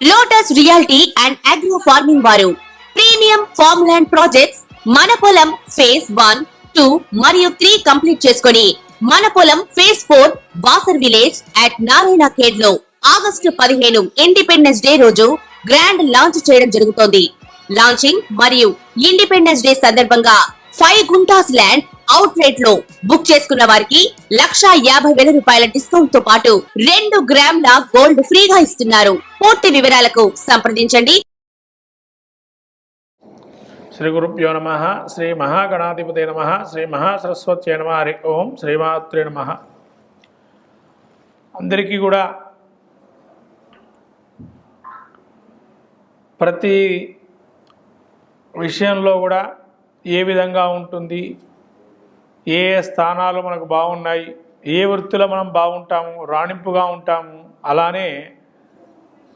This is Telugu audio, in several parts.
Lotus reality and agro farming వారు ప్రీమియం ఫార్మ్ ల్యాండ్ ప్రాజెక్ట్స్ మన పొలం ఫేజ్ 1, 2 మరియు 3 కంప్లీట్ చేసుకొని మన పొలం phase 4 Basar village at Narayana Khed లో ఆగస్టు 15 ఇండిపెండెన్స్ డే రోజు గ్రాండ్ లాంచ్ చేయడం జరుగుతోంది. లాంచింగ్ మరియు ఇండిపెండెన్స్ డే సందర్భంగా 5 గుంటాస్ ల్యాండ్ అవుట్ రేట్ లో బుక్ చేసుకున్న వారికి 1,50,000 రూపాయల డిస్కౌంట్ తో పాటు 2 గ్రాముల గోల్డ్ ఫ్రీగా ఇస్తున్నారు. పూర్తి వివరాలకు సంప్రదించండి. శ్రీ గురుభ్యో నమః. శ్రీ మహాగణాధిపతే నమః. శ్రీ మహాసరస్వత్యై నమః. హరి ఓం. శ్రీమాత్రే నమః. అందరికీ కూడా ప్రతి విషయంలో కూడా ఏ విధంగా ఉంటుంది, ఏ స్థానాలు మనకు బాగున్నాయి, ఏ వృత్తిలో మనం బాగుంటాము, రాణింపుగా ఉంటాము, అలానే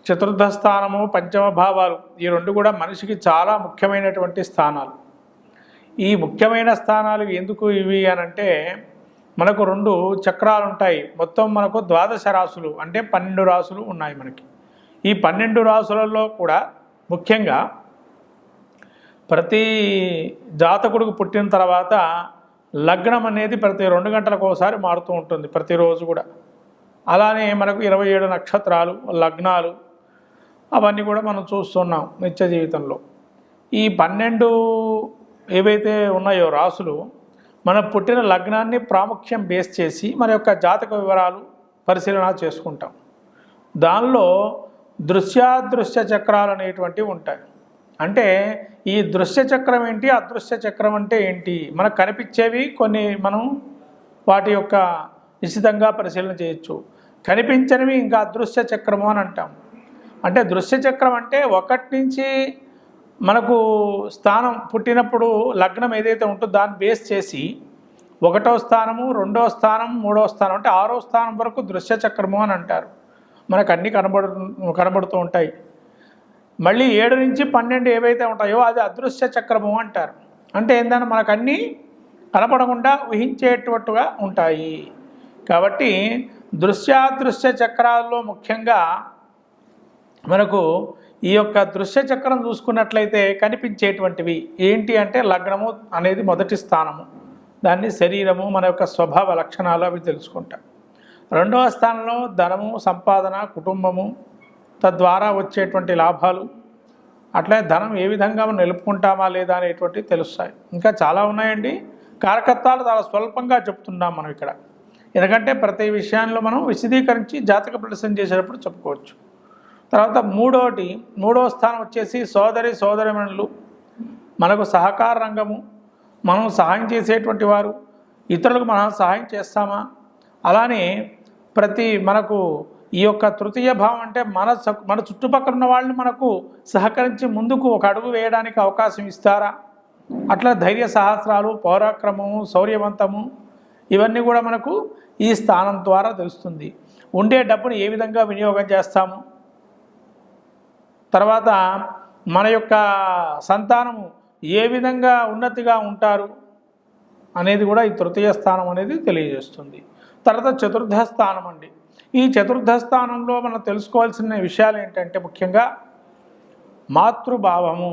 చతుర్థ స్థానము, పంచమ భావాలు, ఈ రెండు కూడా మనిషికి చాలా ముఖ్యమైనటువంటి స్థానాలు. ఈ ముఖ్యమైన స్థానాలు ఎందుకు ఇవి అనంటే, మనకు 2 చక్రాలు ఉంటాయి. మొత్తం మనకు 12 రాసులు అంటే 12 రాసులు ఉన్నాయి మనకి. ఈ 12 రాసులలో కూడా ముఖ్యంగా ప్రతి జాతకుడికి పుట్టిన తర్వాత లగ్నం అనేది ప్రతి 2 గంటలకు ఒకసారి మారుతూ ఉంటుంది, ప్రతిరోజు కూడా. అలానే మనకు 27 నక్షత్రాలు, లగ్నాలు అవన్నీ కూడా మనం చూస్తున్నాం నిత్య జీవితంలో. ఈ 12 ఏవైతే ఉన్నాయో రాసులు, మన పుట్టిన లగ్నాన్ని ప్రాముఖ్యం బేస్ చేసి మన యొక్క జాతక వివరాలు పరిశీలన చేసుకుంటాం. దానిలో దృశ్యాదృశ్య చక్రాలు అనేటువంటివి ఉంటాయి. అంటే ఈ దృశ్య చక్రం ఏంటి, అదృశ్య చక్రం అంటే ఏంటి, మనకు కనిపించేవి కొన్ని మనం వాటి యొక్క నిశ్చితంగా పరిశీలన చేయొచ్చు. కనిపించనివి ఇంకా అదృశ్య చక్రము అని అంటాం. అంటే దృశ్య చక్రం అంటే 1 నుంచి మనకు స్థానం పుట్టినప్పుడు లగ్నం ఏదైతే ఉంటుందో దాన్ని బేస్ చేసి 1వ స్థానము, 2వ స్థానం, 3వ స్థానం అంటే 6వ స్థానం వరకు దృశ్య చక్రము అని అంటారు. మనకు అన్నీ కనబడుతూ ఉంటాయి. మళ్ళీ 7 నుంచి 12 ఏవైతే ఉంటాయో అది అదృశ్య చక్రము అంటారు. అంటే ఏంటంటే మనకు అన్నీ కనపడకుండా ఊహించేటట్టుగా ఉంటాయి. కాబట్టి దృశ్యాదృశ్య చక్రాల్లో ముఖ్యంగా మనకు ఈ యొక్క దృశ్య చక్రం చూసుకున్నట్లయితే కనిపించేటువంటివి ఏంటి అంటే, లగ్నము అనేది మొదటి స్థానము, దాన్ని శరీరము, మన యొక్క స్వభావ లక్షణాలు అవి తెలుసుకుంటాం. 2వ స్థానంలో ధనము, సంపాదన, కుటుంబము, తద్వారా వచ్చేటువంటి లాభాలు, అట్లే ధనం ఏ విధంగా మనం నిలుపుకుంటామా లేదా అనేటువంటివి తెలుస్తాయి. ఇంకా చాలా ఉన్నాయండి. కారకత్వాలు చాలా స్వల్పంగా చెప్తున్నాం మనం ఇక్కడ, ఎందుకంటే ప్రతి విషయాల్లో మనం విశదీకరించి జాతక ప్రదర్శన చేసేటప్పుడు చెప్పుకోవచ్చు. తర్వాత 3వ స్థానం వచ్చేసి సోదరిమణులు, మనకు సహకార రంగము, మనం సహాయం చేసేటువంటి వారు, ఇతరులకు మనం సహాయం చేస్తామా, అలానే మనకు ఈ యొక్క తృతీయ భావం అంటే మన చుట్టుపక్కల ఉన్న వాళ్ళు మనకు సహకరించి ముందుకు ఒక అడుగు వేయడానికి అవకాశం ఇస్తారా, అట్లా ధైర్య సాహస్రాలు, పౌరాక్రమము, శౌర్యవంతము ఇవన్నీ కూడా మనకు ఈ స్థానం ద్వారా తెలుస్తుంది. ఉండే డబ్బును ఏ విధంగా వినియోగం చేస్తాము, తర్వాత మన యొక్క సంతానము ఏ విధంగా ఉన్నతిగా ఉంటారు అనేది కూడా ఈ తృతీయ స్థానం అనేది తెలియజేస్తుంది. తర్వాత చతుర్థ స్థానం అండి. ఈ చతుర్థ స్థానంలో మనం తెలుసుకోవాల్సిన విషయాలు ఏంటంటే, ముఖ్యంగా మాతృభావము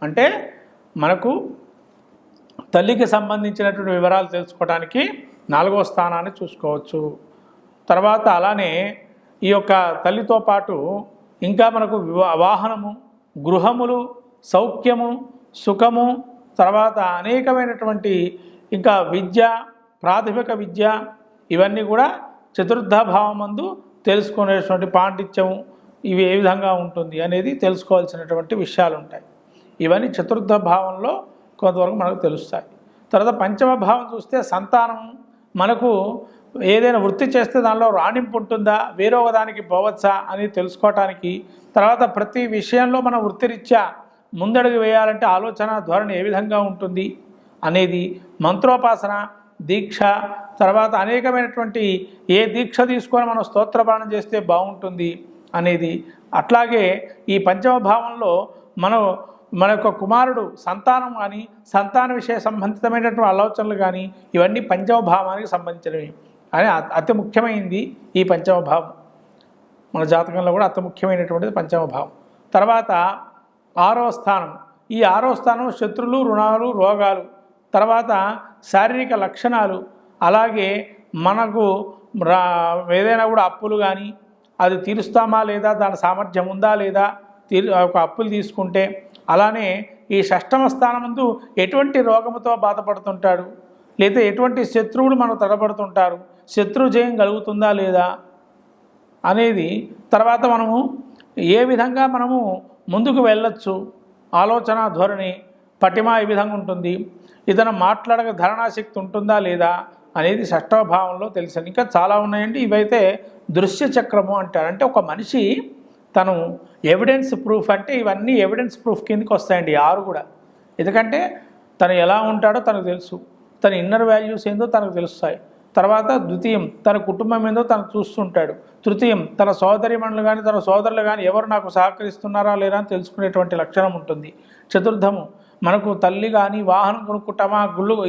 అంటే మనకు తల్లికి సంబంధించినటువంటి వివరాలు తెలుసుకోవడానికి 4వ స్థానాన్ని చూసుకోవచ్చు. తర్వాత అలానే ఈ యొక్క తల్లితో పాటు ఇంకా మనకు వాహనము, గృహములు, సౌఖ్యము, సుఖము, తర్వాత అనేకమైనటువంటి ఇంకా విద్య, ప్రాథమిక విద్య, ఇవన్నీ కూడా చతుర్థ భావమందు తెలుసుకునేటువంటి పాండిత్యము, ఇవి ఏ విధంగా ఉంటుంది అనేది తెలుసుకోవాల్సినటువంటి విషయాలు ఉంటాయి. ఇవన్నీ చతుర్థ భావంలో కొంతవరకు మనకు తెలుస్తాయి. తర్వాత పంచమ భావం చూస్తే సంతానం, మనకు ఏదైనా వృత్తి చేస్తే దానిలో రాణింపు ఉంటుందా, వేరొక దానికి పోవచ్చా అని తెలుసుకోవటానికి, తర్వాత ప్రతి విషయంలో మన వృత్తిరీత్యా ముందడుగు వేయాలంటే ఆలోచన ధోరణి ఏ విధంగా ఉంటుంది అనేది, మంత్రోపాసన, దీక్ష, తర్వాత అనేకమైనటువంటి ఏ దీక్ష తీసుకొని మనం స్తోత్రపాఠం చేస్తే బాగుంటుంది అనేది, అట్లాగే ఈ పంచమ భావంలో మన యొక్క కుమారుడు సంతానం కానీ, సంతాన విషయ సంబంధితమైనటువంటి ఆలోచనలు కానీ, ఇవన్నీ పంచమ భావానికి సంబంధించినవి అని అతి ముఖ్యమైనది ఈ పంచమ భావం. మన జాతకంలో కూడా అతి ముఖ్యమైనటువంటిది పంచమ భావం. తర్వాత 6వ స్థానం. ఈ 6వ స్థానం శత్రులు, రుణాలు, రోగాలు, తర్వాత శారీరక లక్షణాలు, అలాగే మనకు ఏదైనా కూడా అప్పులు కానీ అది తీరుస్తామా లేదా, దాని సామర్థ్యం ఉందా లేదా, ఒక అప్పులు తీసుకుంటే, అలానే ఈ 6వ స్థానమందు ఎటువంటి రోగముతో బాధపడుతుంటాడు, లేదా ఎటువంటి శత్రువులు మనకు తడబడుతుంటారు, శత్రు జయం కలుగుతుందా లేదా అనేది, తర్వాత మనము ఏ విధంగా మనము ముందుకు వెళ్ళొచ్చు, ఆలోచన ధోరణి పటిమ ఏ విధంగా ఉంటుంది, ఇతను మాట్లాడక ధారణాశక్తి ఉంటుందా లేదా అనేది 6వ భావంలో తెలుసు. ఇంకా చాలా ఉన్నాయండి. ఇవైతే దృశ్య చక్రము అంటారు. అంటే ఒక మనిషి తను ఎవిడెన్స్ ప్రూఫ్, అంటే ఇవన్నీ ఎవిడెన్స్ ప్రూఫ్ కిందకి వస్తాయండి 6 కూడా. ఎందుకంటే తను ఎలా ఉంటాడో తనకు తెలుసు, తన ఇన్నర్ వాల్యూస్ ఏందో తనకు తెలుస్తాయి. తర్వాత ద్వితీయం తన కుటుంబం ఏందో తను చూస్తుంటాడు. తృతీయం తన సోదరిమణులు కానీ తన సోదరులు కానీ ఎవరు నాకు సహకరిస్తున్నారా లేరా అని తెలుసుకునేటువంటి లక్షణం ఉంటుంది. చతుర్థము మనకు తల్లి కానీ వాహనం కొనుక్కుంటామా,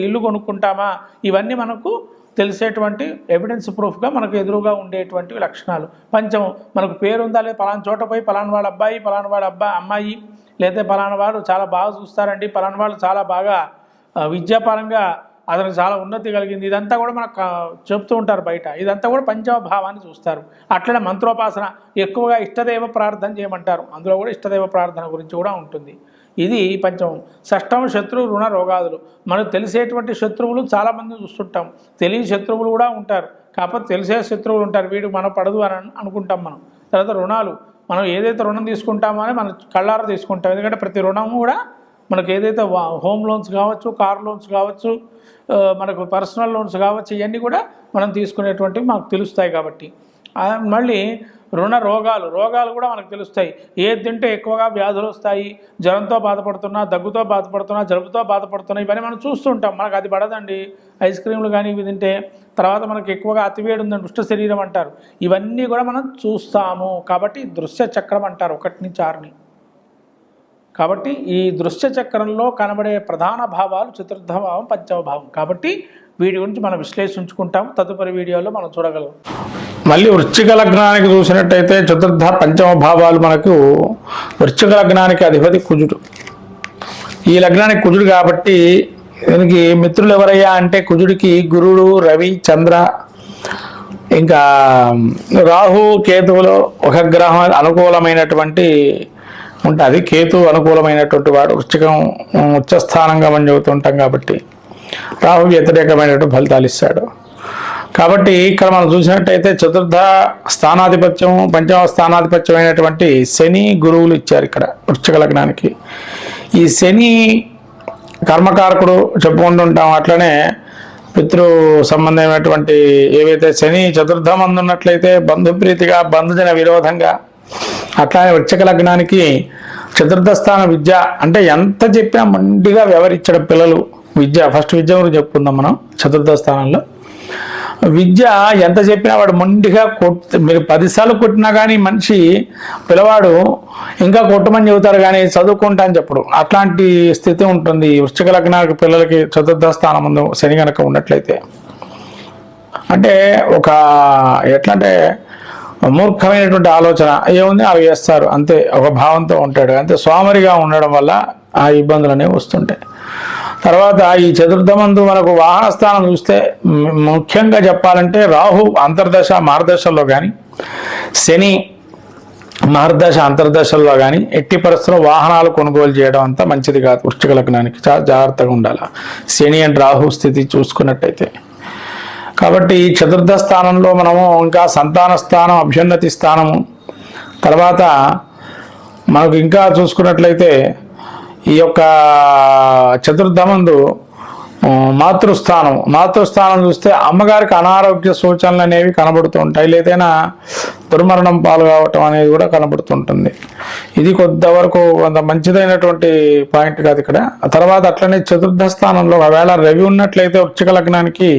ఇల్లు కొనుక్కుంటామా, ఇవన్నీ మనకు తెలిసేటువంటి ఎవిడెన్స్ ప్రూఫ్గా మనకు ఎదురుగా ఉండేటువంటి లక్షణాలు. పంచమం మనకు పేరు ఉందా లేదా, పలానా చోట పోయి పలానా వాడు అబ్బాయి, పలానా వాడు అమ్మాయి, లేదా పలానా వాడు చాలా బాగా చూస్తారండి, పలానా వాళ్ళు చాలా బాగా విద్యాపరంగా అతనికి చాలా ఉన్నతి కలిగింది, ఇదంతా కూడా మనకు చెప్తూ ఉంటారు బయట. ఇదంతా కూడా పంచమ భావాన్ని చూస్తారు. అట్లనే మంత్రోపాసన ఎక్కువగా ఇష్టదైవ ప్రార్థన చేయమంటారు. అందులో కూడా ఇష్టదైవ ప్రార్థన గురించి కూడా ఉంటుంది. ఇది పంచమం. 6వ శత్రు, రుణ, రోగాదులు. మనకు తెలిసేటువంటి శత్రువులు చాలామంది చూస్తుంటాం, తెలియని శత్రువులు కూడా ఉంటారు. కాకపోతే తెలిసే శత్రువులు ఉంటారు, వీడికి మనం పడదు అని అనుకుంటాం మనం. తర్వాత రుణాలు, మనం ఏదైతే రుణం తీసుకుంటామో అని మనం కళ్ళారా తీసుకుంటాం. ఎందుకంటే ప్రతి రుణము కూడా మనకు ఏదైతే హోమ్ లోన్స్ కావచ్చు, కార్ లోన్స్ కావచ్చు, మనకు పర్సనల్ లోన్స్ కావచ్చు, ఇవన్నీ కూడా మనం తీసుకునేటువంటివి మనకు తెలుస్తాయి. కాబట్టి మళ్ళీ రుణ, రోగాలు కూడా మనకు తెలుస్తాయి. ఏది తింటే ఎక్కువగా వ్యాధులు వస్తాయి, జ్వరంతో బాధపడుతున్నా, దగ్గుతో బాధపడుతున్నా, జలుబుతో బాధపడుతున్నా, ఇవన్నీ మనం చూస్తుంటాం. మనకు అది పడదండి ఐస్ క్రీములు కానీ ఇవి తింటే. తర్వాత మనకు ఎక్కువగా అతివేడి ఉందండి, దుష్ట శరీరం అంటారు. ఇవన్నీ కూడా మనం చూస్తాము. కాబట్టి దృశ్య చక్రం అంటారు 1 నుంచి 6ని. కాబట్టి ఈ దృశ్య చక్రంలో కనబడే ప్రధాన భావాలు చతుర్థ భావం, పంచమ భావం. కాబట్టి వీటి గురించి మనం విశ్లేషించుకుంటాం. తదుపరి వీడియోలో మనం చూడగలం. మళ్ళీ వృశ్చిక లగ్నానికి చూసినట్టయితే చతుర్థ పంచమ భావాలు మనకు వృశ్చిక లగ్నానికి అధిపతి కుజుడు. ఈ లగ్నానికి కుజుడు కాబట్టి దీనికి మిత్రులు ఎవరయ్యా అంటే కుజుడికి గురుడు, రవి, చంద్ర, ఇంకా రాహు, కేతువులో ఒక గ్రహం అనుకూలమైనటువంటి ఉంటుంది. కేతు అనుకూలమైనటువంటి వాడు వృశ్చికం ఉచ్చస్థానంగా మనం చెబుతుంటాం కాబట్టి రాహు వ్యతిరేకమైనటువంటి ఫలితాలు ఇస్తాడు. కాబట్టి ఇక్కడ మనం చూసినట్టయితే చతుర్థ స్థానాధిపత్యం, పంచమ స్థానాధిపత్యం అయినటువంటి శని, గురువులు ఇచ్చారు ఇక్కడ వృశ్చిక లగ్నానికి. ఈ శని కర్మకారకుడు చెప్పుకుంటుంటాం. అట్లనే పితృ సంబంధమైనటువంటి ఏవైతే శని చతుర్థం అందున్నట్లయితే బంధుప్రీతిగా, బంధుజన విరోధంగా, అట్లానే వృశ్చిక లగ్నానికి చతుర్థ స్థాన విద్య అంటే ఎంత చెప్పినా మండిగా వ్యవహరించడం పిల్లలు. ఫస్ట్ విద్య గురించి చెప్పుకుందాం మనం. చతుర్థ స్థానంలో విద్య ఎంత చెప్పినా వాడు మొండిగా మీరు 10 సార్లు కొట్టినా కానీ మనిషి పిల్లవాడు ఇంకా కొట్టమని చెబుతారు కానీ చదువుకుంటా అని చెప్పడు. అట్లాంటి స్థితి ఉంటుంది వృశ్చిక లగ్నానికి పిల్లలకి చతుర్థ స్థానం ముందు శని గనక ఉన్నట్లయితే. అంటే ఒక ఎట్లా అంటే మూర్ఖమైనటువంటి ఆలోచన ఏముంది అవి చేస్తారు అంతే, ఒక భావంతో ఉంటాడు అంతే. సోమరిగా ఉండడం వల్ల ఆ ఇబ్బందులు అనేవి వస్తుంటాయి. తర్వాత ఈ చతుర్థమందు మనకు వాహన స్థానం చూస్తే ముఖ్యంగా చెప్పాలంటే రాహు అంతర్దశ మార్గదశల్లో కానీ, శని మార్గదశ అంతర్దశల్లో కానీ ఎట్టి పరిస్థితుల్లో వాహనాలు కొనుగోలు చేయడం అంతా మంచిది కాదు. వృశ్చిక లగ్నానికి చాలా జాగ్రత్తగా ఉండాలి శని అండ్ రాహు స్థితి చూసుకున్నట్టయితే. కాబట్టి చతుర్థ స్థానంలో మనము ఇంకా సంతాన స్థానం, అభ్యున్నతి స్థానము, తర్వాత మనకు ఇంకా చూసుకున్నట్లయితే ఈ యొక్క చతుర్థమందు మాతృస్థానం చూస్తే అమ్మగారికి అనారోగ్య సూచనలు అనేవి కనబడుతూ ఉంటాయి, లేదైనా దుర్మరణం పాలు కావటం అనేది కూడా కనబడుతుంటుంది. ఇది కొంతవరకు కొంత మంచిదైనటువంటి పాయింట్ కాదు ఇక్కడ. తర్వాత అట్లనే చతుర్థ స్థానంలో ఒకవేళ రవి ఉన్నట్లయితే వృశ్చిక లగ్నానికి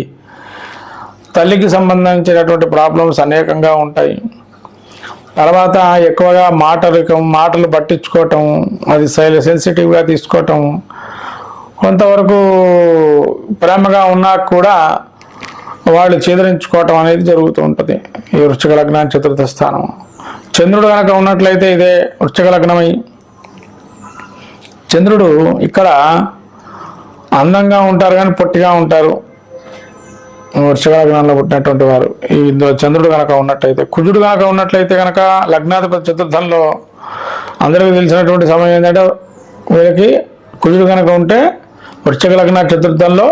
తల్లికి సంబంధించినటువంటి ప్రాబ్లమ్స్ అనేకంగా ఉంటాయి. తర్వాత ఎక్కువగా మాటలు పట్టించుకోవటం, అది సెన్సిటివ్గా తీసుకోవటం, కొంతవరకు ప్రేమగా ఉన్నా కూడా వాళ్ళు చేదరించుకోవటం అనేది జరుగుతూ ఉంటుంది ఈ వృశ్చిక లగ్నానికి చతుర్థ స్థానం. చంద్రుడు కనుక ఉన్నట్లయితే ఇదే వృశ్చిక లగ్నమై చంద్రుడు ఇక్కడ అందంగా ఉంటారు కానీ పొట్టిగా ఉంటారు వృశ్చిక లగ్నంలో పుట్టినటువంటి వారు. ఇందులో చంద్రుడు కనుక ఉన్నట్లయితే, కుజుడు కనుక ఉన్నట్లయితే కనుక లగ్నాధిపతి చతుర్థంలో అందరికీ తెలిసినటువంటి సమయం ఏంటంటే వీళ్ళకి కుజుడు కనుక ఉంటే వృశ్చిక లగ్న చతుర్థంలో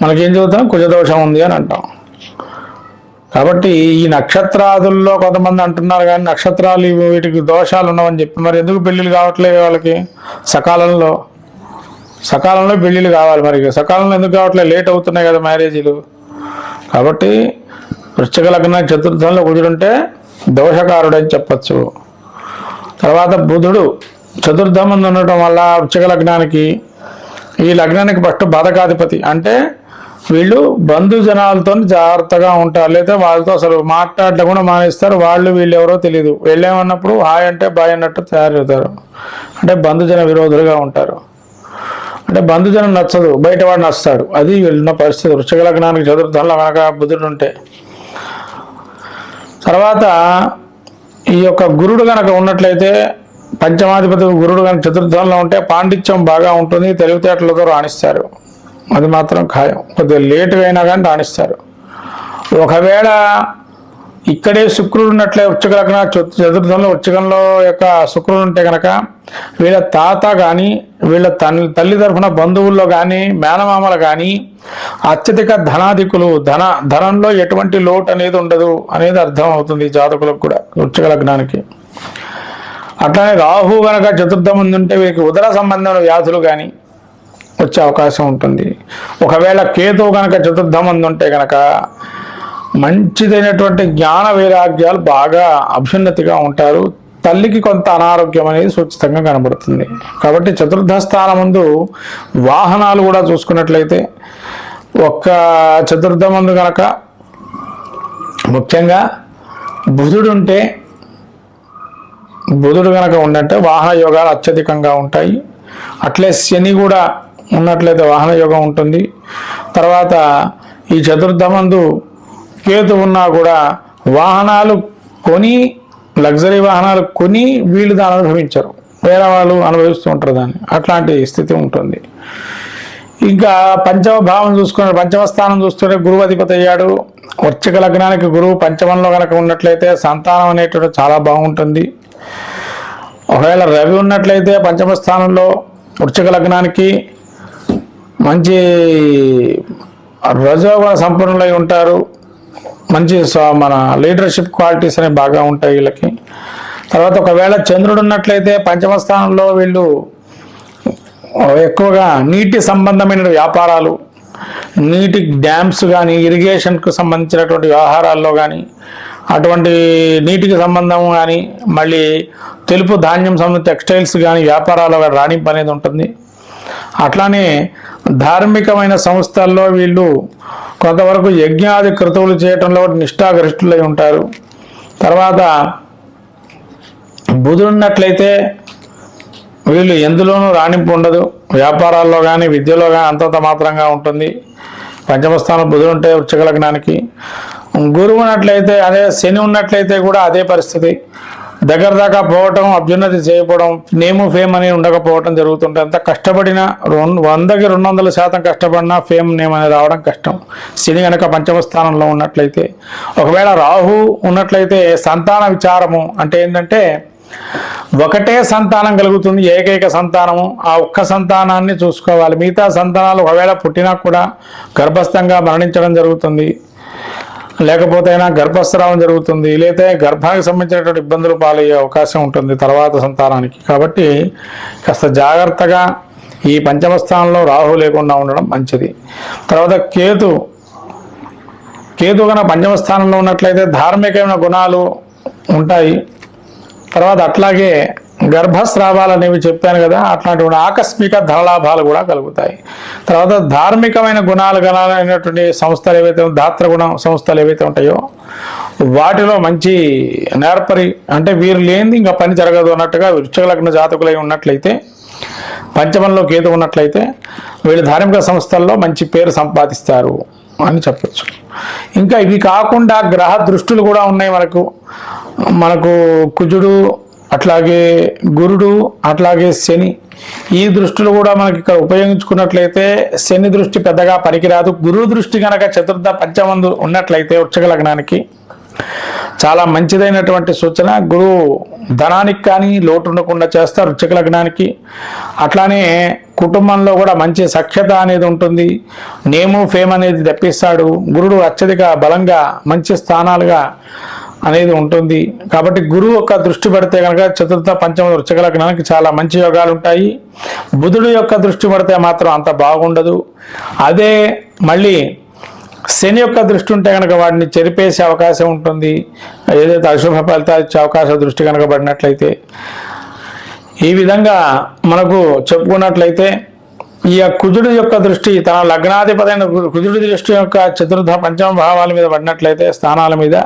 మనకేం చెబుతాం, కుజదోషం ఉంది అని అంటాం. కాబట్టి ఈ నక్షత్రాదుల్లో కొంతమంది అంటున్నారు కానీ నక్షత్రాలు వీటికి దోషాలు ఉన్నామని చెప్పి మరి ఎందుకు పెళ్ళిళ్ళు కావట్లేదు వాళ్ళకి? సకాలంలో పెళ్ళిళ్ళు కావాలి, మరి సకాలంలో ఎందుకు కావట్లేదు? లేట్ అవుతున్నాయి కదా మ్యారేజీలు. కాబట్టి వృశ్చిక లగ్న చతుర్థంలో కుజుడుంటే దోషకారుడని చెప్పచ్చు. తర్వాత బుధుడు చతుర్థం ముందు ఉండటం వల్ల వృశ్చిక లగ్నానికి, ఈ లగ్నానికి ఫస్ట్ బాధకాధిపతి. అంటే వీళ్ళు బంధుజనాలతో జాగ్రత్తగా ఉంటారు, లేదా వాళ్ళతో అసలు మాట్లాడటం కూడా మానేస్తారు. వీళ్ళు ఎవరో తెలియదు. వెళ్ళామన్నప్పుడు హాయ్ అంటే బాయ్ అన్నట్టు తయారవుతారు. అంటే బంధుజన విరోధులుగా ఉంటారు. అంటే బంధుజనం నచ్చదు, బయటవాడు నచ్చుతాడు. అది వీళ్ళున్న పరిస్థితి వృశ్చిక లగ్నానికి చతుర్థంలో కనుక బుధుడు ఉంటే. తర్వాత ఈ యొక్క గురుడు కనుక ఉన్నట్లయితే, పంచమాధిపతి గురుడు కనుక చతుర్థంలో ఉంటే పాండిత్యం బాగా ఉంటుంది, తెలివితేటలతో రాణిస్తారు. అది మాత్రం ఖాయం. కొద్దిగా లేటుగా అయినా కానీ రాణిస్తారు. ఒకవేళ ఇక్కడే శుక్రుడు ఉన్నట్లే వృశ్చిక లగ్న చతుర్థంలో వృశ్చికంలో యొక్క శుక్రుడు ఉంటే కనుక వీళ్ళ తాత కానీ వీళ్ళ తల్లి తరఫున బంధువుల్లో కానీ మేనమామలు కానీ అత్యధిక ధనాధికులు, ధనంలో ఎటువంటి లోటు అనేది ఉండదు అనేది అర్థం అవుతుంది జాతకులకు కూడా వృశ్చిక లగ్నానికి. అట్లానే రాహు కనుక చతుర్థం ఉందంటే వీరికి ఉదర సంబంధమైన వ్యాధులు కానీ వచ్చే అవకాశం ఉంటుంది. ఒకవేళ కేతువు కనుక చతుర్థం ఉంటే కనుక మంచిదైనటువంటి జ్ఞాన వైరాగ్యాలు బాగా అభ్యున్నతిగా ఉంటారు. తల్లికి కొంత అనారోగ్యం అనేది సూచితంగా కనబడుతుంది. కాబట్టి చతుర్థ స్థానం ముందు వాహనాలు కూడా చూసుకున్నట్లయితే ఒక్క చతుర్థం ముందు కనుక ముఖ్యంగా బుధుడు కనుక ఉండంటే వాహన యోగాలు అత్యధికంగా ఉంటాయి. అట్లే శని కూడా ఉన్నట్లయితే వాహన యోగం ఉంటుంది. తర్వాత ఈ చతుర్థమందు కేతు ఉన్నా కూడా వాహనాలు కొని, లగ్జరీ వాహనాలు కొని వీళ్ళు దాన్ని అనుభవించరు, వేరే వాళ్ళు అనుభవిస్తూ ఉంటారు దాన్ని. అట్లాంటి స్థితి ఉంటుంది. ఇంకా పంచమ భావం చూసుకున్న పంచమ స్థానం చూస్తుంటే గురువు అధిపతి అయ్యాడు. వృశ్చిక లగ్నానికి గురువు పంచమంలో కనుక ఉన్నట్లయితే సంతానం అనేటువంటి చాలా బాగుంటుంది. ఒకవేళ రవి ఉన్నట్లయితే పంచమ స్థానంలో వృశ్చిక లగ్నానికి మంచి రజోగుణ సంపన్నులై ఉంటారు. మంచి మన లీడర్షిప్ క్వాలిటీస్ అనేవి బాగా ఉంటాయి వీళ్ళకి. తర్వాత ఒకవేళ చంద్రుడు ఉన్నట్లయితే పంచమ స్థానంలో వీళ్ళు ఎక్కువగా నీటి సంబంధమైన వ్యాపారాలు, నీటి డ్యామ్స్ కానీ ఇరిగేషన్కు సంబంధించినటువంటి వ్యవహారాల్లో కానీ, అటువంటి నీటికి సంబంధం కానీ, మళ్ళీ తెలుపు ధాన్యం సంబంధించిన టెక్స్టైల్స్ కానీ వ్యాపారాలు రాణింపు అనేది ఉంటుంది. అట్లానే ధార్మికమైన సంస్థల్లో వీళ్ళు కొంతవరకు యజ్ఞాది క్రతువులు చేయటంలో నిష్ఠాగరిష్ఠులై ఉంటారు. తర్వాత బుధుడున్నట్లయితే వీళ్ళు ఎందులోనూ రాణింపు ఉండదు. వ్యాపారాల్లో కానీ విద్యలో కానీ అంతంత మాత్రంగా ఉంటుంది. పంచమస్థానం బుధుడు ఉంటే వృశ్చిక లగ్నానికి. గురువు ఉన్నట్లయితే అదే, శని ఉన్నట్లయితే కూడా అదే పరిస్థితి. దగ్గర దాకా పోవటం, అభ్యున్నతి చేయకపోవడం, నేము ఫేమ్ అని ఉండకపోవటం జరుగుతుంటుంది. అంత కష్టపడినా 100కి 200% కష్టపడినా ఫేమ్ నేమ్ అనేది రావడం కష్టం. శని కనుక పంచమ స్థానంలో ఉన్నట్లయితే. ఒకవేళ రాహు ఉన్నట్లయితే సంతాన విచారము అంటే ఏంటంటే ఒకటే సంతానం కలుగుతుంది, ఏకైక సంతానము. ఆ ఒక్క సంతానాన్ని చూసుకోవాలి. మిగతా సంతానాలు ఒకవేళ పుట్టినా కూడా గర్భస్థంగా మరణించడం జరుగుతుంది, లేకపోతే అయినా గర్భస్రావం జరుగుతుంది, లేదా గర్భానికి సంబంధించినటువంటి ఇబ్బందులు పాలయ్యే అవకాశం ఉంటుంది తర్వాత సంతానానికి. కాబట్టి కాస్త జాగ్రత్తగా ఈ పంచమ స్థానంలో రాహు లేకుండా ఉండడం మంచిది. తర్వాత కేతు కనుక పంచమ స్థానంలో ఉన్నట్లయితే ధార్మికమైన గుణాలు ఉంటాయి. తర్వాత అట్లాగే గర్భస్రావాలు అనేవి చెప్పాను కదా, అట్లాంటి ఆకస్మిక ధనలాభాలు కూడా కలుగుతాయి. తర్వాత ధార్మికమైన గుణాలు గలైనటువంటి సంస్థలు ఏవైతే దాత్రగుణ సంస్థలు ఏవైతే ఉంటాయో వాటిలో మంచి నేర్పరి, అంటే వీరు లేనిది ఇంకా పని జరగదు అన్నట్టుగా వృశ్చిక లగ్న జాతకులై ఉన్నట్లయితే, పంచమంలో కేతు ఉన్నట్లయితే వీళ్ళు ధార్మిక సంస్థల్లో మంచి పేరు సంపాదిస్తారు. అని చెప్పచ్చు. ఇంకా ఇవి కాకుండా గ్రహ దృష్టులు కూడా ఉన్నాయి మనకు కుజుడు, అట్లాగే గురుడు, అట్లాగే శని. ఈ దృష్టిలు కూడా మనకి ఇక్కడ ఉపయోగించుకున్నట్లయితే శని దృష్టి పెద్దగా పనికిరాదు. గురువు దృష్టి కనుక చతుర్థ పంచమందు ఉన్నట్లయితే వృశ్చిక లగ్నానికి చాలా మంచిదైనటువంటి సూచన. గురువు ధనానికి కానీ లోటు ఉండకుండా చేస్తారు వృశ్చిక లగ్నానికి. అట్లానే కుటుంబంలో కూడా మంచి సఖ్యత అనేది ఉంటుంది, నేము ఫేమ్ అనేది తెప్పిస్తాడు. గురుడు అత్యధిక బలంగా మంచి స్థానాలుగా అనేది ఉంటుంది. కాబట్టి గురువు యొక్క దృష్టి పడితే కనుక చతుర్థ పంచమ వృశ్చిక లగ్నానికి చాలా మంచి యోగాలు ఉంటాయి. బుధుడు యొక్క దృష్టి పడితే మాత్రం అంత బాగుండదు. అదే మళ్ళీ శని యొక్క దృష్టి ఉంటే కనుక వాటిని చెరిపేసే అవకాశం ఉంటుంది. ఏదైతే అశుభ ఫలితాలు ఇచ్చే అవకాశం దృష్టి కనుక పడినట్లయితే. ఈ విధంగా మనకు చెప్పుకున్నట్లయితే ఈ కుజుడు యొక్క దృష్టి తన లగ్నాధిపతైన కుజుడి దృష్టి యొక్క చతుర్థ పంచమ భావాల మీద పడినట్లయితే, స్థానాల మీద,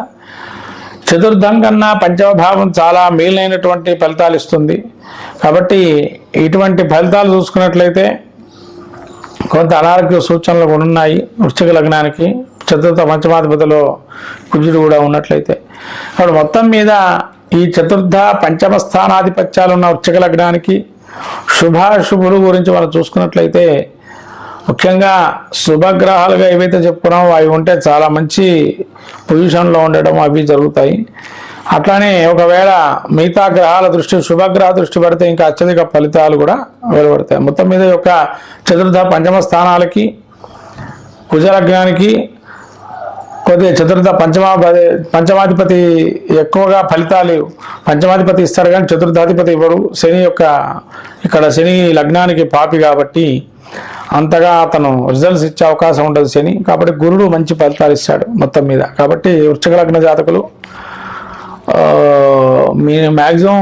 చతుర్థం కన్నా పంచమ భావం చాలా మేలైనటువంటి ఫలితాలు ఇస్తుంది. కాబట్టి ఇటువంటి ఫలితాలు చూసుకున్నట్లయితే కొంత అనారోగ్య సూచనలు కూడా ఉన్నాయి వృశ్చిక లగ్నానికి. చతుర్థ పంచమాధిపతిలో కుజుడు కూడా ఉన్నట్లయితే. కాబట్టి మొత్తం మీద ఈ చతుర్థ పంచమ స్థానాధిపత్యాలు ఉన్న వృశ్చిక లగ్నానికి శుభాశుభులు గురించి మనం చూసుకున్నట్లయితే, ముఖ్యంగా శుభగ్రహాలుగా ఏవైతే చెప్పుకున్నామో అవి ఉంటే చాలా మంచి పొజిషన్లో ఉండడం అవి జరుగుతాయి. అట్లానే ఒకవేళ మిగతా గ్రహాల దృష్టి, శుభగ్రహ దృష్టి పడితే ఇంకా అత్యధిక ఫలితాలు కూడా వెలువడతాయి. మొత్తం మీద యొక్క చతుర్థ పంచమ స్థానాలకి కుజలగ్నానికి కొద్దిగా చతుర్థ పంచమాధిపతి ఎక్కువగా ఫలితాలు పంచమాధిపతి ఇస్తారు కానీ చతుర్థాధిపతి ఇవ్వరు. శని యొక్క ఇక్కడ శని లగ్నానికి పాపి కాబట్టి అంతగా అతను రిజల్ట్స్ ఇచ్చే అవకాశం ఉండదు శని. కాబట్టి గురుడు మంచి ఫలితాలు ఇస్తాడు మొత్తం మీద. కాబట్టి వృశ్చిక లగ్న జాతకులు మీ మ్యాక్సిమం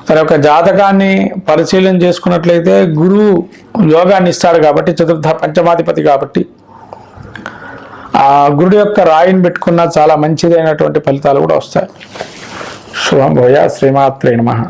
తన యొక్క జాతకాన్ని పరిశీలన చేసుకున్నట్లయితే గురువు యోగాన్ని ఇస్తాడు కాబట్టి చతుర్థ పంచమాధిపతి కాబట్టి ఆ గురుడు యొక్క రాయిని పెట్టుకున్న చాలా మంచిదైనటువంటి ఫలితాలు కూడా వస్తాయి. శుభం భూయా. శ్రీమాత్రే నమః.